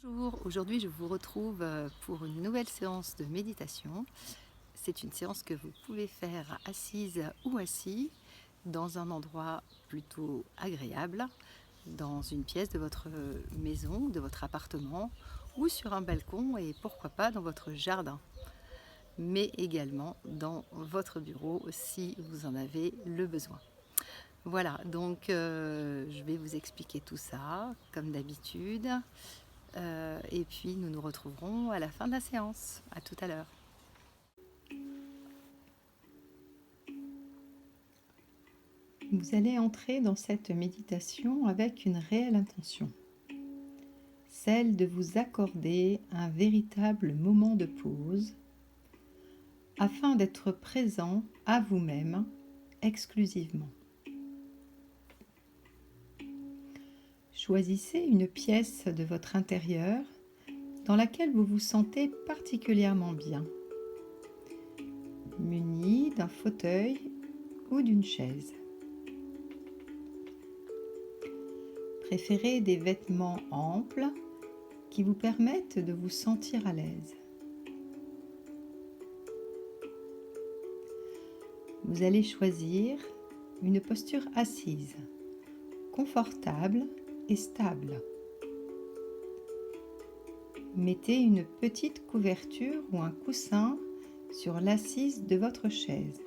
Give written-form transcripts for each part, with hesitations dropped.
Bonjour, aujourd'hui je vous retrouve pour une nouvelle séance de méditation. C'est une séance que vous pouvez faire assise ou assis dans un endroit plutôt agréable, dans une pièce de votre maison, de votre appartement ou sur un balcon et pourquoi pas dans votre jardin, mais également dans votre bureau si vous en avez le besoin. Voilà, donc je vais vous expliquer tout ça comme d'habitude. Et puis nous nous retrouverons à la fin de la séance. À tout à l'heure. Vous allez entrer dans cette méditation avec une réelle intention, celle de vous accorder un véritable moment de pause afin d'être présent à vous-même exclusivement. Choisissez une pièce de votre intérieur dans laquelle vous vous sentez particulièrement bien, muni d'un fauteuil ou d'une chaise. Préférez des vêtements amples qui vous permettent de vous sentir à l'aise. Vous allez choisir une posture assise, confortable et stable. Mettez une petite couverture ou un coussin sur l'assise de votre chaise.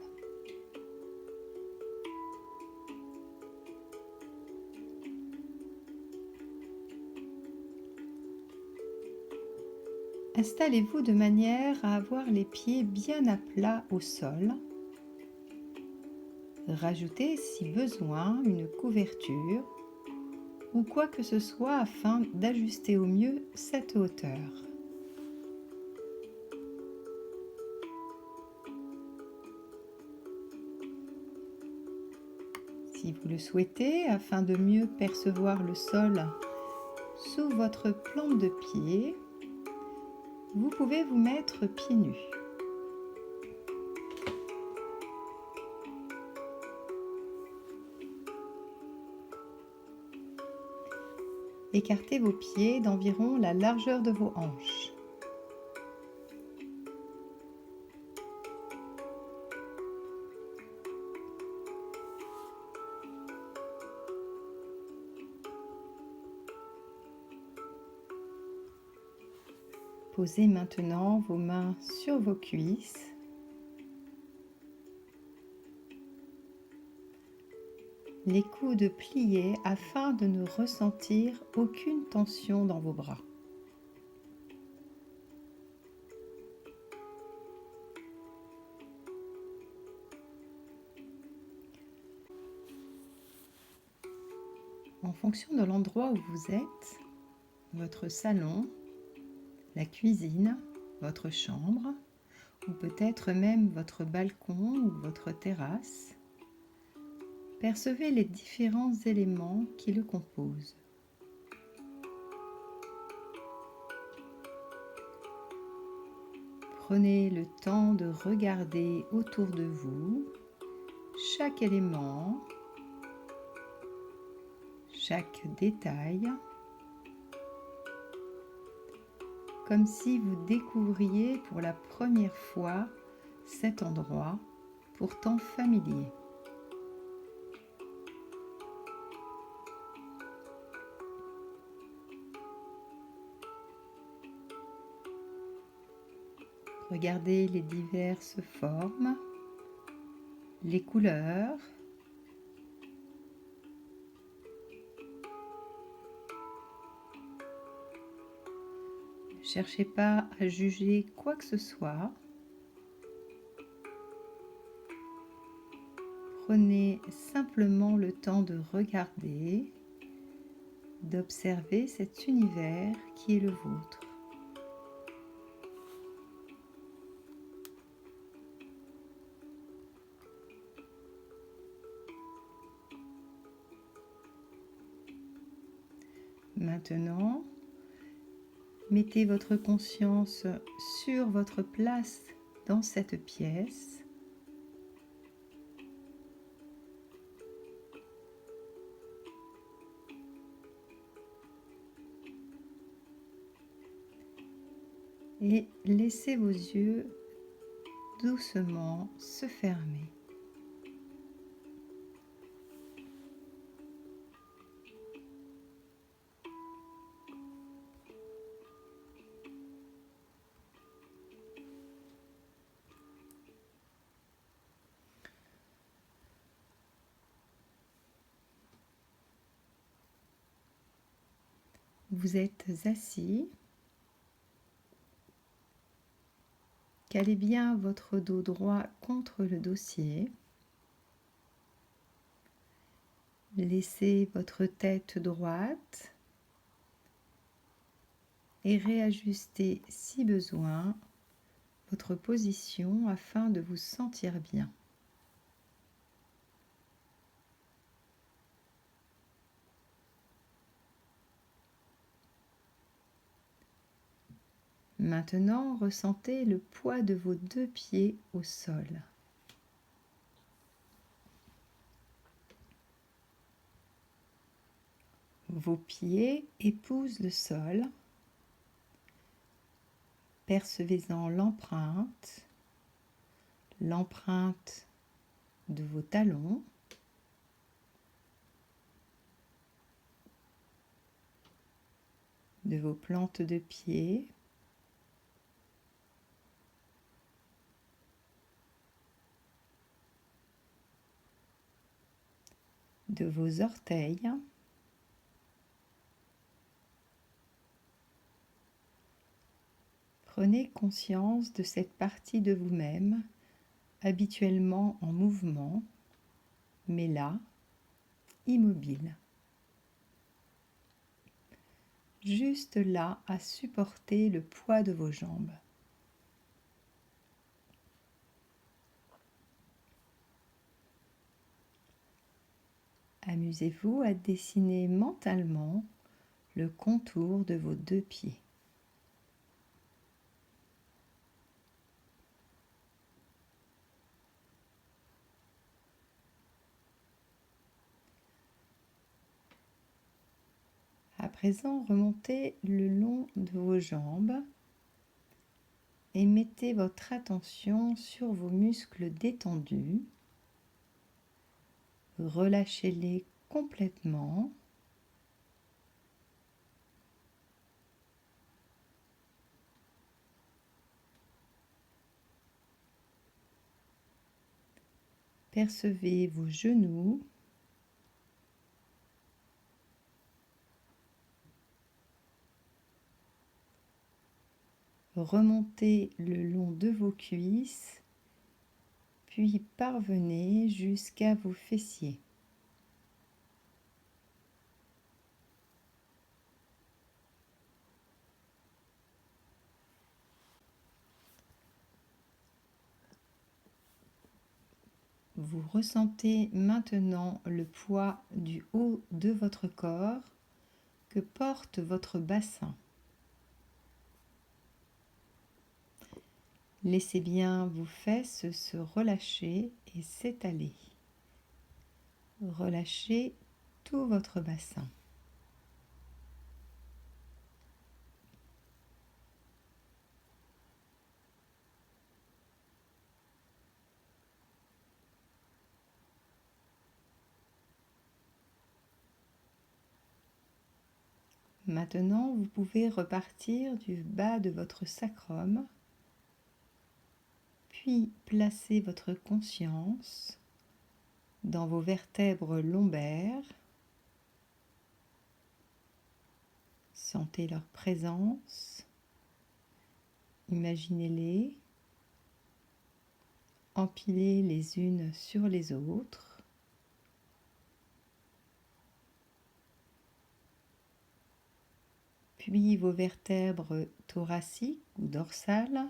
Installez-vous de manière à avoir les pieds bien à plat au sol. Rajoutez si besoin une couverture ou quoi que ce soit afin d'ajuster au mieux cette hauteur. Si vous le souhaitez, afin de mieux percevoir le sol sous votre plante de pied, vous pouvez vous mettre pieds nus. Écartez vos pieds d'environ la largeur de vos hanches. Posez maintenant vos mains sur vos cuisses. Les coudes pliés afin de ne ressentir aucune tension dans vos bras. En fonction de l'endroit où vous êtes, votre salon, la cuisine, votre chambre, ou peut-être même votre balcon ou votre terrasse, percevez les différents éléments qui le composent. Prenez le temps de regarder autour de vous chaque élément, chaque détail, comme si vous découvriez pour la première fois cet endroit pourtant familier. Regardez les diverses formes, les couleurs, ne cherchez pas à juger quoi que ce soit. Prenez simplement le temps de regarder, d'observer cet univers qui est le vôtre. Maintenant, mettez votre conscience sur votre place dans cette pièce. et laissez vos yeux doucement se fermer. Vous êtes assis. Calez bien votre dos droit contre le dossier. Laissez votre tête droite et réajustez si besoin votre position afin de vous sentir bien. Maintenant, ressentez le poids de vos deux pieds au sol. Vos pieds épousent le sol. Percevez-en l'empreinte de vos talons, de vos plantes de pied, de vos orteils, prenez conscience de cette partie de vous-même habituellement en mouvement, mais là, immobile. Juste là à supporter le poids de vos jambes. Amusez-vous à dessiner mentalement le contour de vos deux pieds. À présent, remontez le long de vos jambes et mettez votre attention sur vos muscles détendus. Relâchez-les complètement. Percevez vos genoux. Remontez le long de vos cuisses, puis parvenez jusqu'à vos fessiers. Vous ressentez maintenant le poids du haut de votre corps que porte votre bassin. Laissez bien vos fesses se relâcher et s'étaler. Relâchez tout votre bassin. Maintenant, vous pouvez repartir du bas de votre sacrum, puis placer votre conscience dans vos vertèbres lombaires. Sentez leur présence, imaginez-les, empilées les unes sur les autres. Puis vos vertèbres thoraciques ou dorsales.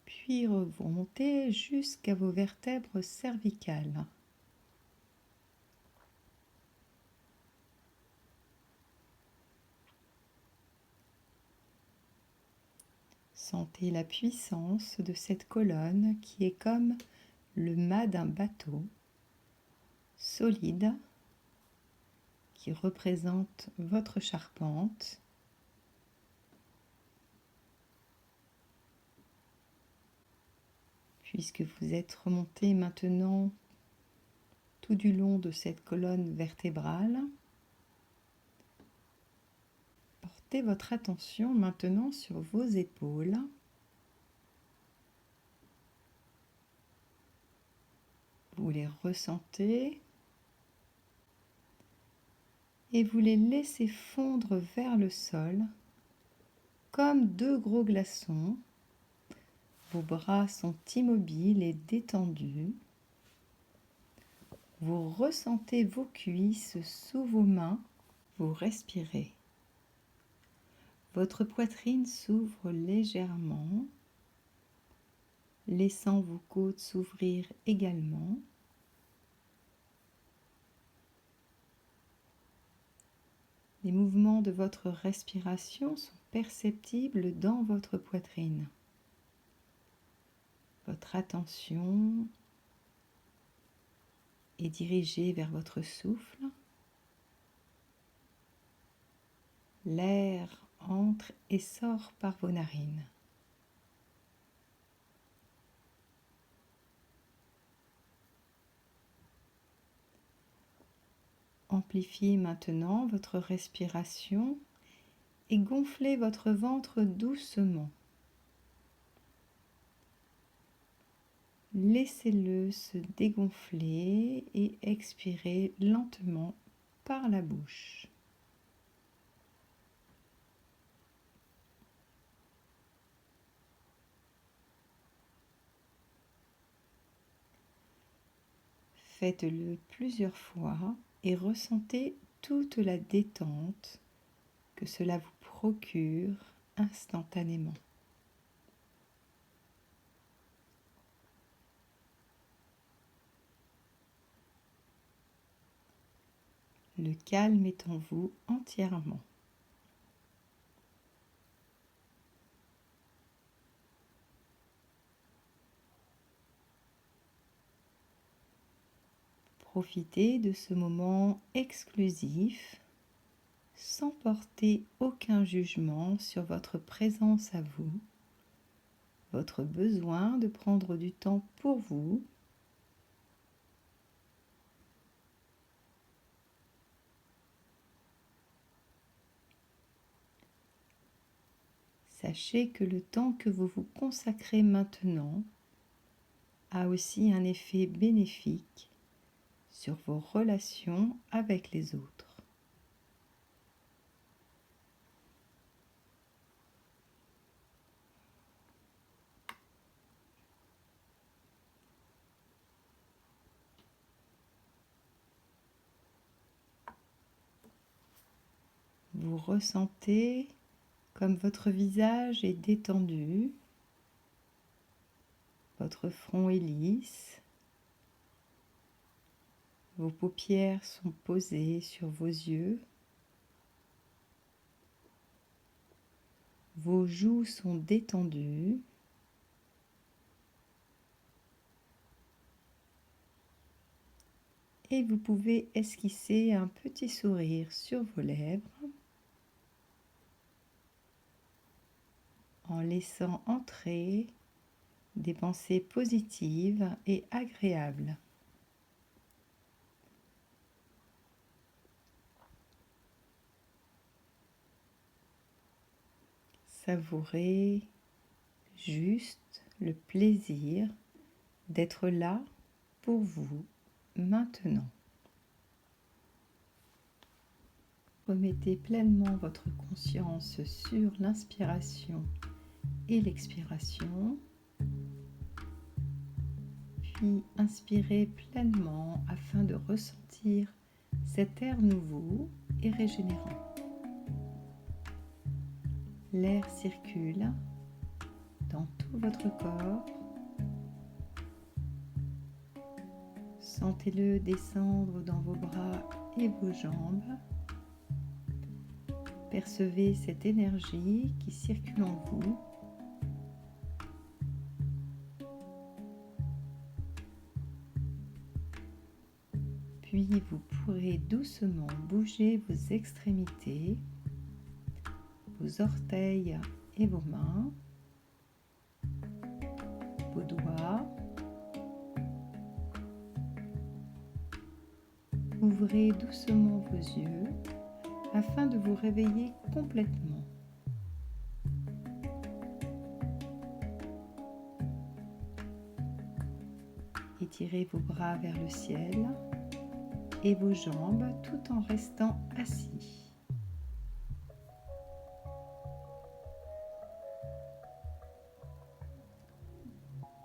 Puis remontez jusqu'à vos vertèbres cervicales. Ressentez la puissance de cette colonne qui est comme le mât d'un bateau, solide, qui représente votre charpente. Puisque vous êtes remonté maintenant tout du long de cette colonne vertébrale, portez votre attention maintenant sur vos épaules. Vous les ressentez et vous les laissez fondre vers le sol comme deux gros glaçons. Vos bras sont immobiles et détendus. Vous ressentez vos cuisses sous vos mains. Vous respirez. Votre poitrine s'ouvre légèrement, laissant vos côtes s'ouvrir également. Les mouvements de votre respiration sont perceptibles dans votre poitrine. Votre attention est dirigée vers votre souffle. L'air entre et sort par vos narines. Amplifiez maintenant votre respiration et gonflez votre ventre doucement. Laissez-le se dégonfler et expirez lentement par la bouche. Faites-le plusieurs fois et ressentez toute la détente que cela vous procure instantanément. Le calme est en vous entièrement. Profitez de ce moment exclusif sans porter aucun jugement sur votre présence à vous, votre besoin de prendre du temps pour vous. Sachez que le temps que vous vous consacrez maintenant a aussi un effet bénéfique sur vos relations avec les autres. Vous ressentez comme votre visage est détendu, votre front est lisse, vos paupières sont posées sur vos yeux, vos joues sont détendues, et vous pouvez esquisser un petit sourire sur vos lèvres en laissant entrer des pensées positives et agréables. Savourez juste le plaisir d'être là pour vous maintenant. Remettez pleinement votre conscience sur l'inspiration et l'expiration, puis inspirez pleinement afin de ressentir cet air nouveau et régénérant. L'air circule dans tout votre corps. Sentez-le descendre dans vos bras et vos jambes. Percevez cette énergie qui circule en vous Puis vous pourrez doucement bouger vos extrémités, vos orteils et vos mains, vos doigts. Ouvrez doucement vos yeux afin de vous réveiller complètement. Étirez vos bras vers le ciel et vos jambes tout en restant assis.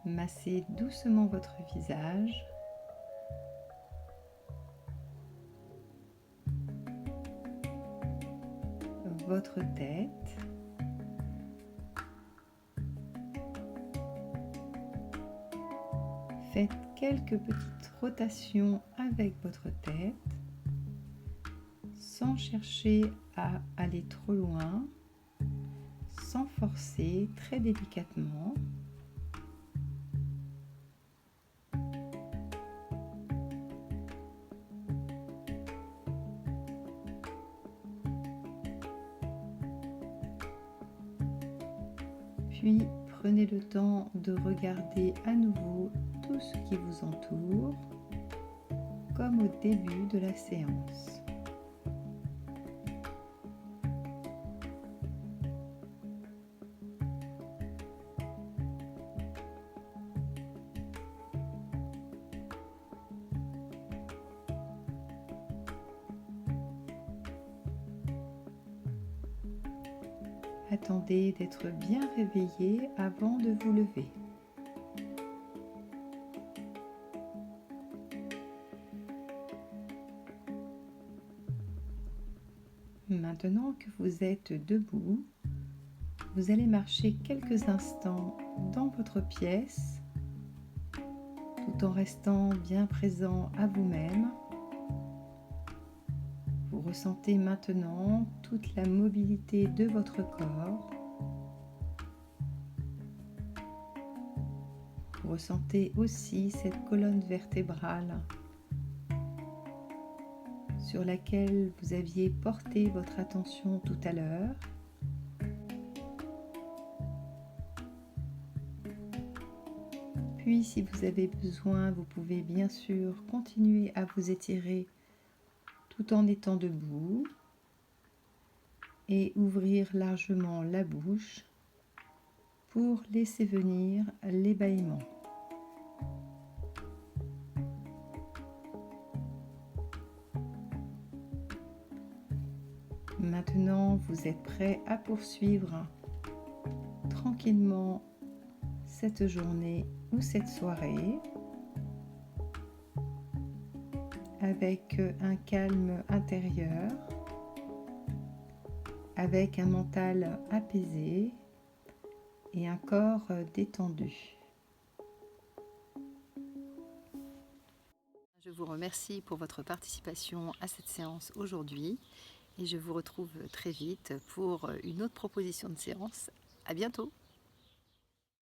Massez doucement votre visage. Votre tête. Faites quelques petites rotations avec votre tête sans chercher à aller trop loin, sans forcer, très délicatement. Puis prenez le temps de regarder à nouveau tout ce qui vous entoure, comme au début de la séance. Attendez d'être bien réveillé avant de vous lever. Maintenant que vous êtes debout, vous allez marcher quelques instants dans votre pièce, tout en restant bien présent à vous-même. Vous ressentez maintenant toute la mobilité de votre corps. Vous ressentez aussi cette colonne vertébrale sur laquelle vous aviez porté votre attention tout à l'heure. Puis, si vous avez besoin, vous pouvez bien sûr continuer à vous étirer tout en étant debout et ouvrir largement la bouche pour laisser venir l'ébahissement. Maintenant, vous êtes prêt à poursuivre tranquillement cette journée ou cette soirée avec un calme intérieur, avec un mental apaisé et un corps détendu. Je vous remercie pour votre participation à cette séance aujourd'hui et je vous retrouve très vite pour une autre proposition de séance. À bientôt!